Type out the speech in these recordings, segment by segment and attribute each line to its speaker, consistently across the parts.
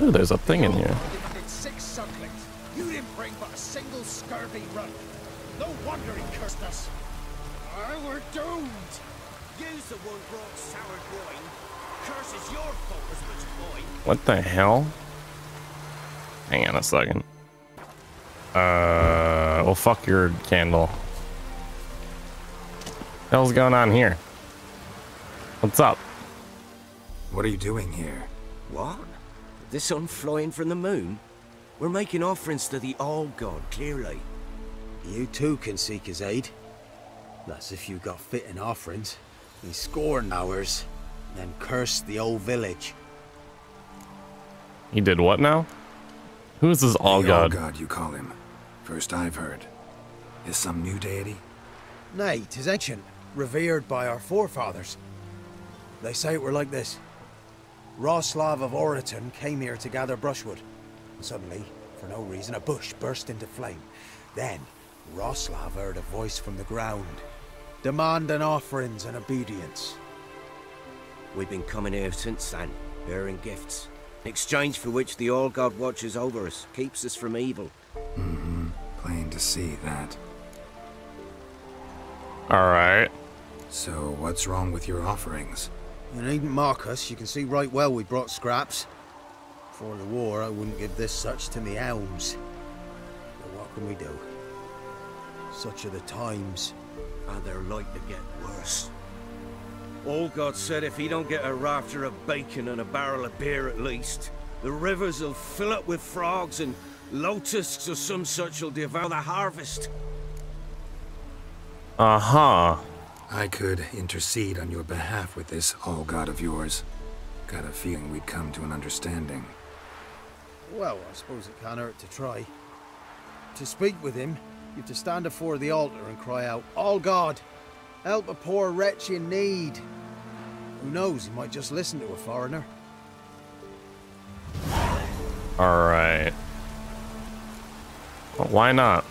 Speaker 1: Ooh, there's a thing in here.
Speaker 2: You didn't bring but a single scurvy run. No wonder he cursed us. We're doomed. You's the one brought sour wine. Curse is your fault as much as mine.
Speaker 1: What the hell? Hang on a second. Well, fuck your candle. What the hell's going on here? What's up?
Speaker 3: What are you doing here?
Speaker 4: What? The sun flying from the moon? We're making offerings to the All-God, clearly.
Speaker 5: You too can seek his aid. That's if you got fitting offerings. We scorn ours, then curse the old village.
Speaker 1: He did what now? Who is this All-God?
Speaker 3: All-God, you call him. First I've heard. Is some new deity?
Speaker 5: Nay, 'tis ancient, revered by our forefathers. They say it were like this. Roslav of Oriton came here to gather brushwood. Suddenly, for no reason, a bush burst into flame. Then, Roslav heard a voice from the ground, demanding offerings and obedience.
Speaker 4: We've been coming here since then, bearing gifts, in exchange for which the All-God watches over us, keeps us from evil.
Speaker 3: Mm-hmm. Plain to see that.
Speaker 1: Alright.
Speaker 3: So, what's wrong with your offerings?
Speaker 5: You needn't mock us, you can see right well we brought scraps. Before the war, I wouldn't give this such to me elms. But what can we do? Such are the times.
Speaker 4: And they're like to get worse. All-God said if he don't get a rafter of bacon and a barrel of beer at least, the rivers will fill up with frogs and locusts or some such will devour the harvest.
Speaker 1: Uh-huh.
Speaker 3: I could intercede on your behalf with this All-God of yours. Got a feeling we'd come to an understanding.
Speaker 5: Well, I suppose it can't hurt to try. To speak with him, you have to stand before the altar and cry out, "All God, help a poor wretch in need." Who knows, he might just listen to a foreigner.
Speaker 1: Alright. Well, why not?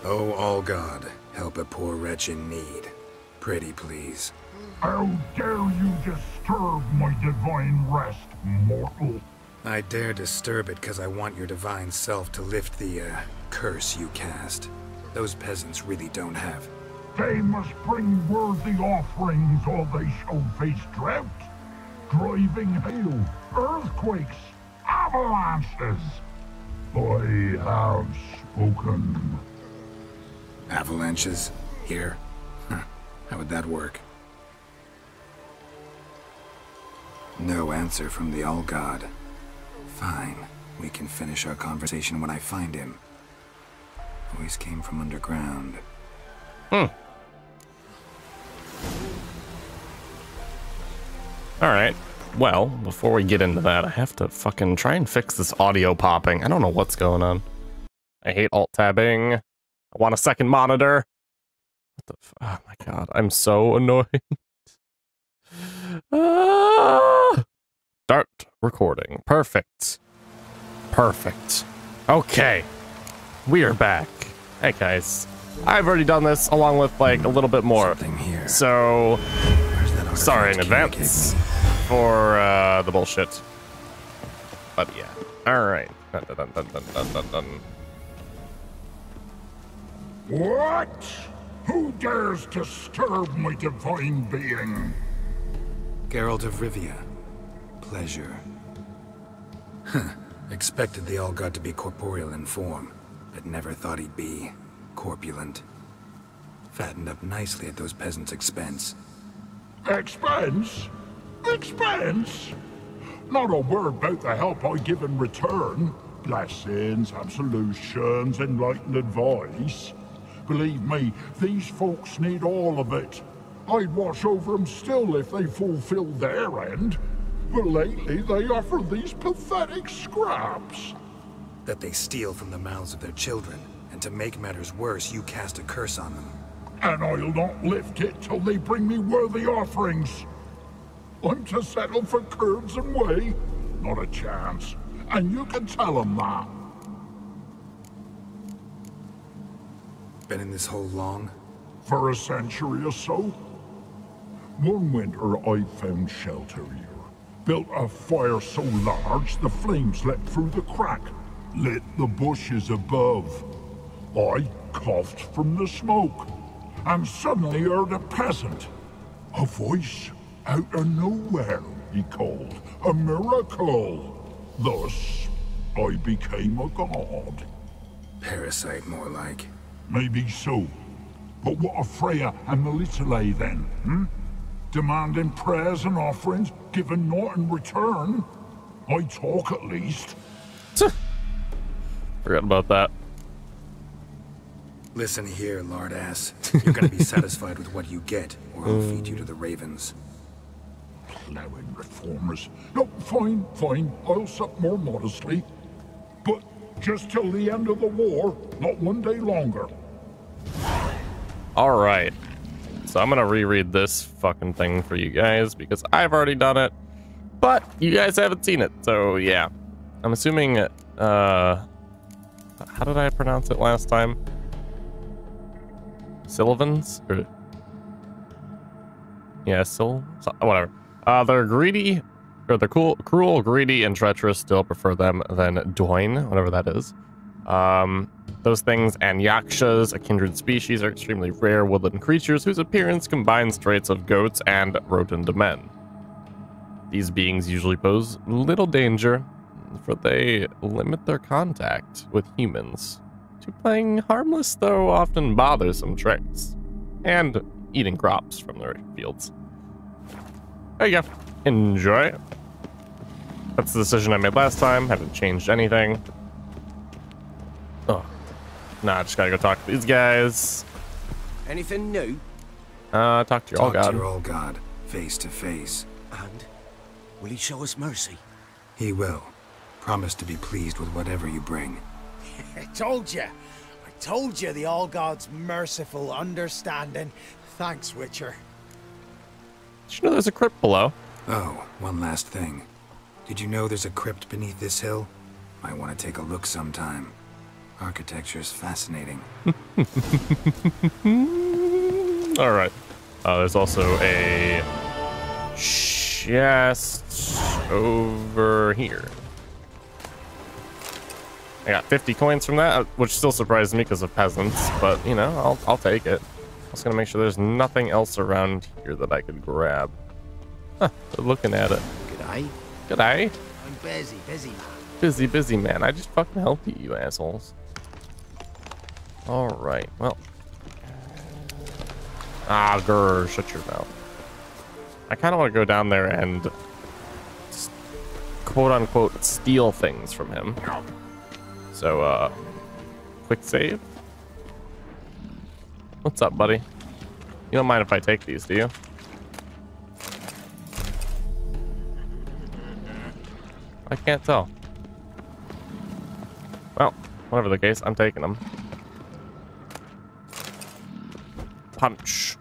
Speaker 3: Oh, All-God, help a poor wretch in need. Pretty please.
Speaker 6: How dare you disturb my divine rest, mortal?
Speaker 3: I dare disturb it because I want your divine self to lift the, curse you cast. Those peasants really don't have.
Speaker 6: They must bring worthy offerings or they shall face drought, driving hail, earthquakes, avalanches. I have spoken.
Speaker 3: Avalanches? Here? Huh. How would that work? No answer from the All-God. Fine. We can finish our conversation when I find him. Voice came from underground.
Speaker 1: Alright. Well, before we get into that, I have to fucking try and fix this audio popping. I don't know what's going on. I hate alt-tabbing. I want a second monitor. What the oh my god, I'm so annoyed. Start recording. Perfect. Perfect. Okay. We are back. Hey guys. I've already done this along with like a little bit more.
Speaker 3: Something here.
Speaker 1: So sorry in
Speaker 3: artifact
Speaker 1: advance for the bullshit. But yeah. Alright. Dun, dun, dun, dun, dun, dun, dun.
Speaker 6: What? Who dares disturb my divine being?
Speaker 3: Geralt of Rivia. Pleasure. Huh. Expected the All-God to be corporeal in form, but never thought he'd be corpulent. Fattened up nicely at those peasants' expense.
Speaker 6: Expense? Expense? Not a word about the help I give in return. Blessings, absolutions, enlightened advice. Believe me, these folks need all of it. I'd watch over them still if they fulfilled their end. But lately they offer these pathetic scraps.
Speaker 3: That they steal from the mouths of their children, and to make matters worse, you cast a curse on them.
Speaker 6: And I'll not lift it till they bring me worthy offerings. I'm to settle for curds and whey? Not a chance. And you can tell them that.
Speaker 3: Been in this hole long?
Speaker 6: For a century or so. One winter I found shelter here. built a fire so large the flames leapt through the crack, lit the bushes above. I coughed from the smoke, and suddenly heard a peasant. A voice out of nowhere, he called. A miracle. Thus, I became a god.
Speaker 3: Parasite, more like.
Speaker 6: Maybe so. But what of Freya and Melitele then, Demanding prayers and offerings, giving naught in return? I talk at least.
Speaker 1: Forgot about that.
Speaker 3: Listen here, lard ass. You're gonna be satisfied with what you get, or I'll feed you to the ravens.
Speaker 6: Plowing reformers. No, fine. I'll sup more modestly. But just till the end of the war, not one day longer.
Speaker 1: All right. So I'm going to reread this fucking thing for you guys because I've already done it, but you guys haven't seen it. So yeah, I'm assuming, how did I pronounce it last time? Sylvans? Or, yeah, whatever. They're greedy, or they're cruel, greedy, and treacherous. Still prefer them than Doin, whatever that is. Those things and yakshas, a kindred species, are extremely rare woodland creatures whose appearance combines traits of goats and rotund men. These beings usually pose little danger, for they limit their contact with humans to playing harmless though often bothersome tricks, and eating crops from their fields. There you go. Enjoy. That's the decision I made last time. Haven't changed anything. Oh. Nah, just gotta go talk to these guys.
Speaker 4: Anything new?
Speaker 1: Talk to your all god.
Speaker 3: Talk to your all god, face to face.
Speaker 4: And will he show us mercy?
Speaker 3: He will. Promise to be pleased with whatever you bring.
Speaker 5: I told you the All God's merciful understanding. Thanks, Witcher.
Speaker 1: Did you know there's a crypt below?
Speaker 3: Oh, one last thing. Did you know there's a crypt beneath this hill? Might want to take a look sometime. Architecture's fascinating.
Speaker 1: All right. There's also a chest over here. I got 50 coins from that, which still surprised me because of peasants, but you know, I'll take it. I was gonna make sure there's nothing else around here that I could grab. Huh, looking at it.
Speaker 2: G'day.
Speaker 1: G'day.
Speaker 2: I'm busy man.
Speaker 1: Busy man. I just fucking helped you, you assholes. All right. Well. Ah, grr, shut your mouth. I kind of want to go down there and quote unquote steal things from him. So, quick save. What's up, buddy? You don't mind if I take these, do you? I can't tell. Well, whatever the case, I'm taking them. Punch.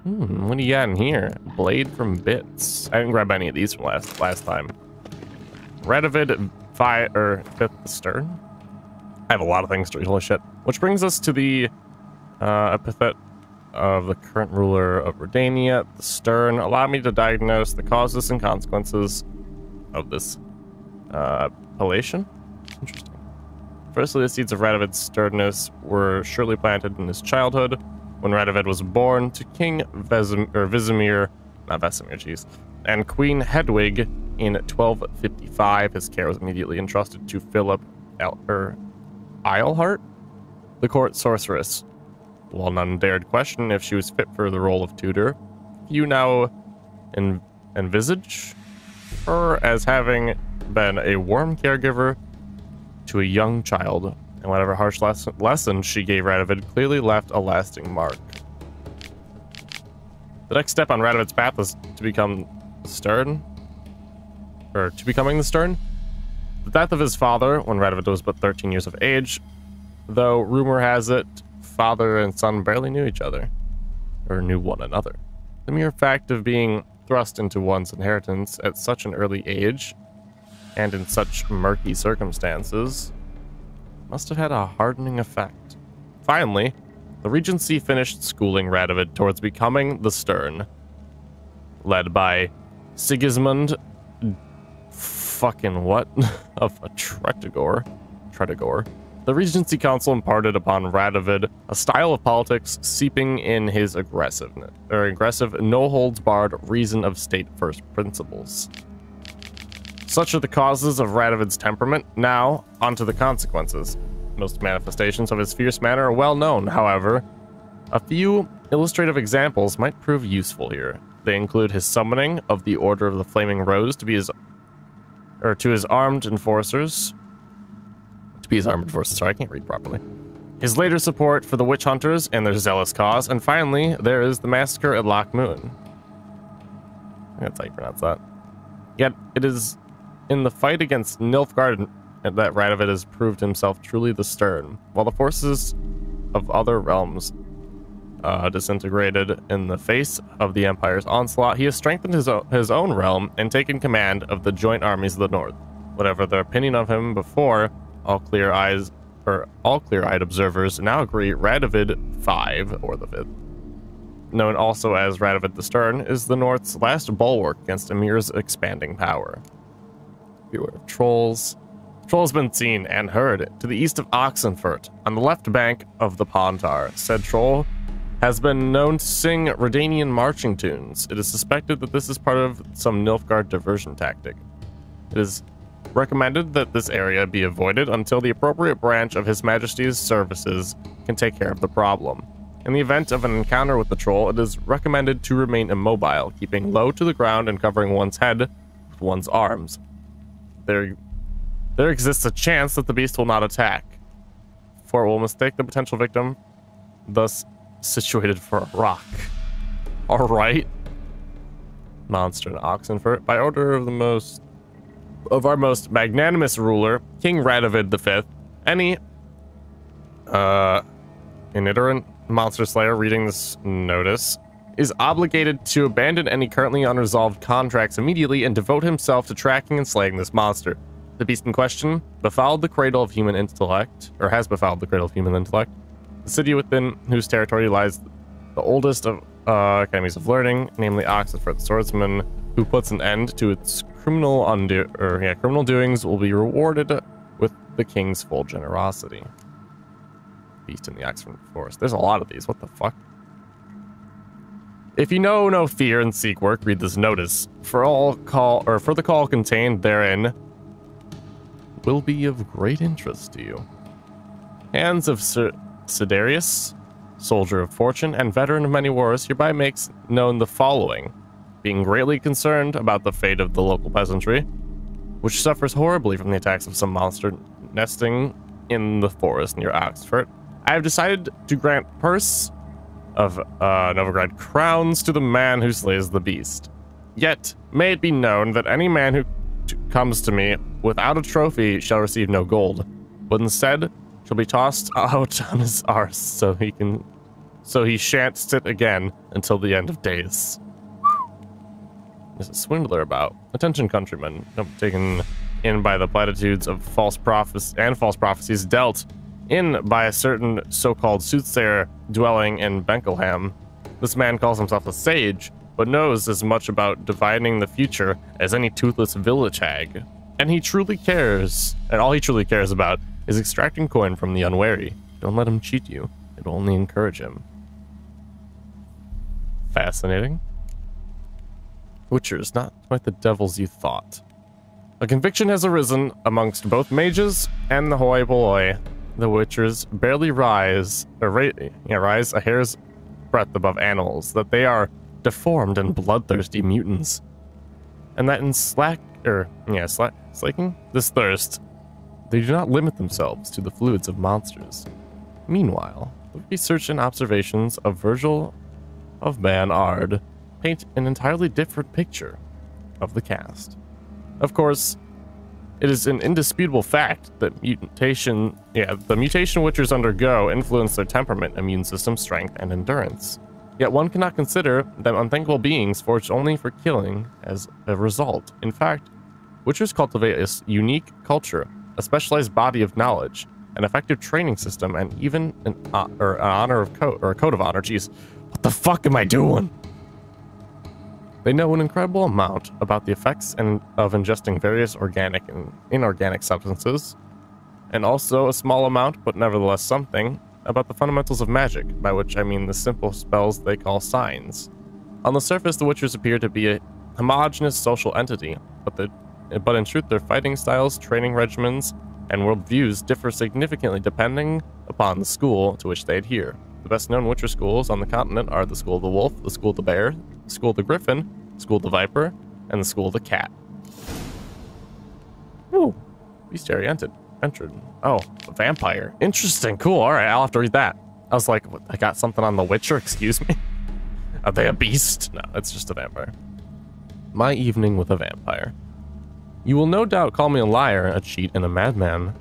Speaker 1: What do you got in here? Blade from Bits. I didn't grab any of these from last time. Radovid Fifth Stern. I have a lot of things to holy shit. Which brings us to the epithet of the current ruler of Redania, the Stern. Allow me to diagnose the causes and consequences of this appellation. Interesting. Firstly, the seeds of Radovid's sternness were surely planted in his childhood when Radovid was born to King Vesemir, and Queen Hedwig in 1255. His care was immediately entrusted to Philip Eilhart, the court sorceress. While none dared question if she was fit for the role of tutor, few now envisage her as having been a warm caregiver to a young child, and whatever harsh lesson she gave Radovid clearly left a lasting mark. The next step on Radovid's path is to become Stern, or to becoming the Stern. The death of his father, when Radovid was but 13 years of age, though rumor has it, father and son barely knew each other, or knew one another. The mere fact of being thrust into one's inheritance at such an early age, and in such murky circumstances, must have had a hardening effect. Finally, the Regency finished schooling Radovid towards becoming the Stern. led by Sigismund fucking what? Of a Tretogor. The Regency Council imparted upon Radovid a style of politics seeping in his aggressive, no-holds-barred reason of state-first principles. Such are the causes of Radovid's temperament. Now, onto the consequences. Most manifestations of his fierce manner are well known, however. A few illustrative examples might prove useful here. They include his summoning of the Order of the Flaming Rose to his armed enforcers. Sorry, I can't read properly. His later support for the witch hunters and their zealous cause, and finally, there is the massacre at Loch Moon. That's how you pronounce that. Yet, it is in the fight against Nilfgaard that Radovid has proved himself truly the stern. While the forces of other realms disintegrated in the face of the Empire's onslaught, he has strengthened his own realm and taken command of the joint armies of the North. Whatever their opinion of him before, all clear-eyed observers now agree Radovid V, or the Fifth, known also as Radovid the Stern, is the North's last bulwark against Emir's expanding power. Beware of trolls. Troll has been seen and heard to the east of Oxenfurt, on the left bank of the Pontar. Said troll has been known to sing Redanian marching tunes. It is suspected that this is part of some Nilfgaard diversion tactic. It is recommended that this area be avoided until the appropriate branch of His Majesty's services can take care of the problem. In the event of an encounter with the troll, it is recommended to remain immobile, keeping low to the ground and covering one's head with one's arms. There exists a chance that the beast will not attack, for it will mistake the potential victim, thus situated for a rock. Alright. Monster in Oxenfurt. By order of our most magnanimous ruler, King Radovid V, any itinerant monster slayer reading this notice is obligated to abandon any currently unresolved contracts immediately and devote himself to tracking and slaying this monster. The beast in question befouled the cradle of human intellect, or has befouled the cradle of human intellect, the city within whose territory lies the oldest of academies of learning, namely Oxenfurt. The swordsman who puts an end to its criminal doings will be rewarded with the king's full generosity. Beast in the Oxford Forest. There's a lot of these. What the fuck? If you know no fear and seek work, read this notice. For the call contained therein will be of great interest to you. Hands of Sidarius, soldier of fortune and veteran of many wars, hereby makes known the following. Being greatly concerned about the fate of the local peasantry, which suffers horribly from the attacks of some monster nesting in the forest near Oxford, I have decided to grant purse of Novigrad crowns to the man who slays the beast. Yet, may it be known that any man who comes to me without a trophy shall receive no gold, but instead shall be tossed out on his arse so he shan't sit again until the end of days. There's a swindler about. Attention, countrymen, taken in by the platitudes of false prophecies dealt in by a certain so-called soothsayer dwelling in Benkelham. This man calls himself a sage, but knows as much about divining the future as any toothless village hag. And all he truly cares about is extracting coin from the unwary. Don't let him cheat you. It'll only encourage him. Fascinating. Witchers, not quite the devils you thought. A conviction has arisen amongst both mages and the hoi polloi. The Witchers barely rise a hair's breadth above animals, that they are deformed and bloodthirsty mutants. And that in slaking this thirst, they do not limit themselves to the fluids of monsters. Meanwhile, the research and observations of Virgil of Banard paint an entirely different picture of the cast. Of course, it is an indisputable fact that the mutation Witchers undergo influence their temperament, immune system, strength, and endurance. Yet one cannot consider them unthinkable beings forged only for killing as a result. In fact, Witchers cultivate a unique culture, a specialized body of knowledge, an effective training system, and even a code of honor. Jeez, what the fuck am I doing? They know an incredible amount about the effects of ingesting various organic and inorganic substances, and also a small amount, but nevertheless something, about the fundamentals of magic, by which I mean the simple spells they call signs. On the surface, the Witchers appear to be a homogeneous social entity, but in truth their fighting styles, training regimens, and worldviews differ significantly depending upon the school to which they adhere. The best-known Witcher schools on the continent are the School of the Wolf, the School of the Bear, the School of the Griffin, the School of the Viper, and the School of the Cat. Ooh, bestiary entered. Oh, a vampire. Interesting, cool, alright, I'll have to read that. I was like, what, I got something on the Witcher, excuse me? Are they a beast? No, it's just a vampire. My evening with a vampire. You will no doubt call me a liar, a cheat, and a madman.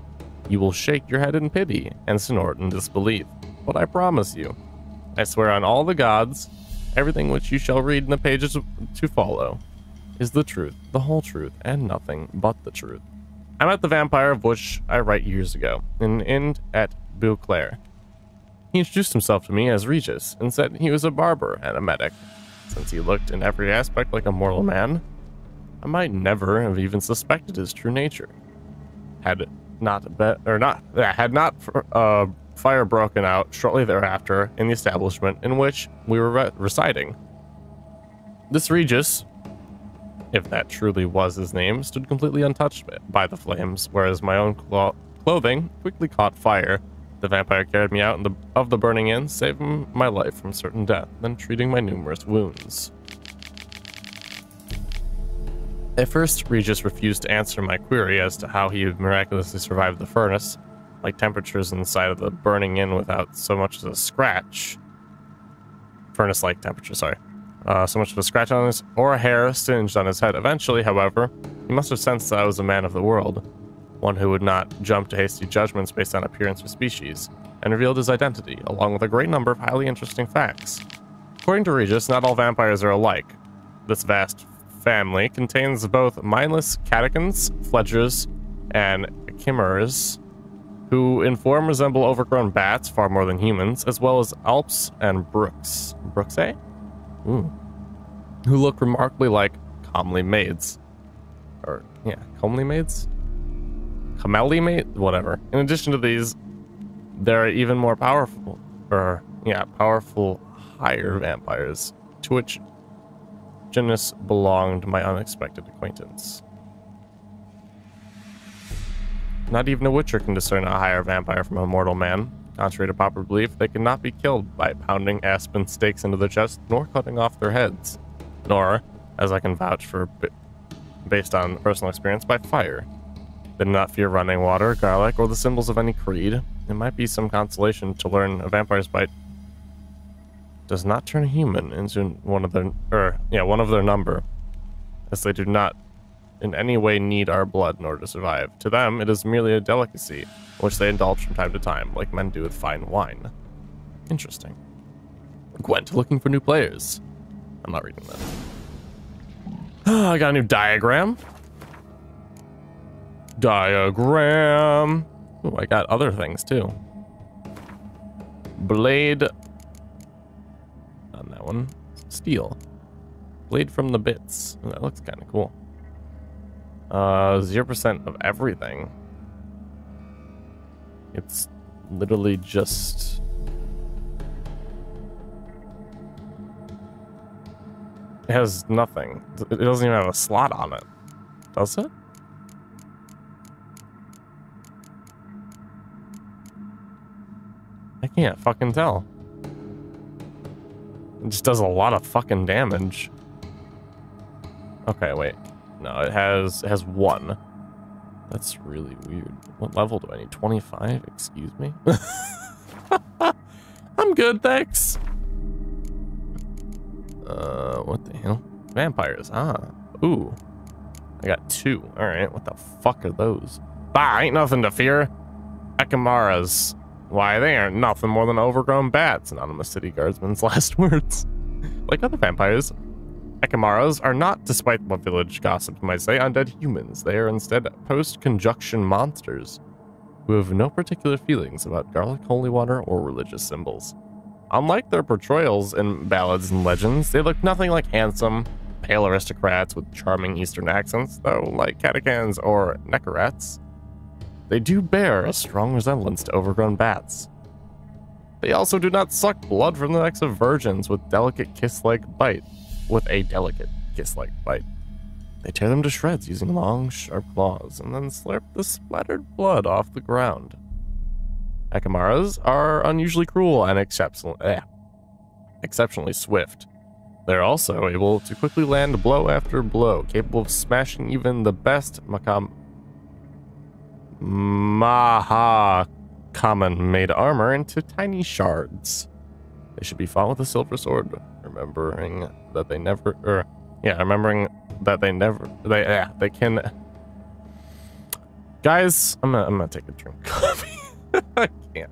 Speaker 1: You will shake your head in pity and snort in disbelief. But I promise you, I swear on all the gods, everything which you shall read in the pages to follow is the truth, the whole truth, and nothing but the truth. I met the vampire of which I write years ago, in an inn at Beauclair. He introduced himself to me as Regis, and said he was a barber and a medic. Since he looked in every aspect like a mortal man, I might never have even suspected his true nature. Had fire broken out shortly thereafter in the establishment in which we were residing. This Regis, if that truly was his name, stood completely untouched by the flames, whereas my own clothing quickly caught fire. The vampire carried me out of the burning inn, saving my life from certain death, then treating my numerous wounds. At first, Regis refused to answer my query as to how he had miraculously survived the furnace, like temperatures inside of the burning inn without so much as a scratch. Furnace-like temperature, sorry. So much of a scratch on his, or a hair singed on his head. Eventually, however, he must have sensed that I was a man of the world, one who would not jump to hasty judgments based on appearance or species, and revealed his identity, along with a great number of highly interesting facts. According to Regis, not all vampires are alike. This vast family contains both mindless catechins, fledgers, and chimeras, who in form resemble overgrown bats far more than humans, as well as alps and brooks. Brooks, eh? Ooh. Who look remarkably like comely maids. Or, yeah, comely maids? Camelli maid? Whatever. In addition to these, there are even more powerful, higher vampires, to which genus belonged my unexpected acquaintance. Not even a Witcher can discern a higher vampire from a mortal man. Contrary to popular belief, they cannot be killed by pounding aspen stakes into their chest, nor cutting off their heads. Nor, as I can vouch for based on personal experience, by fire. They do not fear running water, garlic, or the symbols of any creed. It might be some consolation to learn a vampire's bite does not turn a human into one of their number, as they do not in any way need our blood in order to survive. To them, it is merely a delicacy, which they indulge from time to time, like men do with fine wine. Interesting. Gwent looking for new players. I'm not reading that. I got a new diagram. Diagram. Oh, I got other things too. Blade. On that one. Steel. Blade from the bits. Oh, that looks kind of cool. 0% of everything. It's literally just... It has nothing. It doesn't even have a slot on it. Does it? I can't fucking tell. It just does a lot of fucking damage. Okay, wait. No, it has one. That's really weird. What level do I need? 25? Excuse me? I'm good, thanks. What the hell? Vampires. Ah. Ooh. I got 2. Alright, what the fuck are those? Bah, ain't nothing to fear. Ekamaras. Why, they aren't nothing more than overgrown bats. Anonymous city guardsman's last words. Like other vampires, Ekamaras are not, despite what village gossips might say, undead humans. They are instead post-conjunction monsters who have no particular feelings about garlic, holy water, or religious symbols. Unlike their portrayals in ballads and legends, they look nothing like handsome, pale aristocrats with charming Eastern accents, though, like catechans or Neckarats, they do bear a strong resemblance to overgrown bats. They also do not suck blood from the necks of virgins with a delicate kiss-like bite. They tear them to shreds using long, sharp claws, and then slurp the splattered blood off the ground. Akamaras are unusually cruel and exceptionally swift. They're also able to quickly land blow after blow, capable of smashing even the best common-made armor into tiny shards. They should be fought with a silver sword, remembering that they can. Guys, I'm gonna take a drink of coffee. I can't.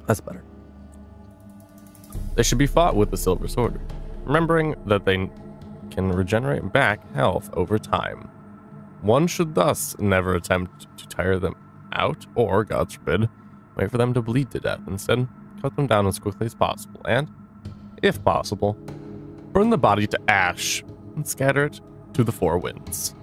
Speaker 1: That's better. They should be fought with the silver sword, remembering that they can regenerate back health over time. One should thus never attempt to tire them out, or, God forbid, wait for them to bleed to death. Instead, cut them down as quickly as possible, and, if possible, burn the body to ash and scatter it to the four winds.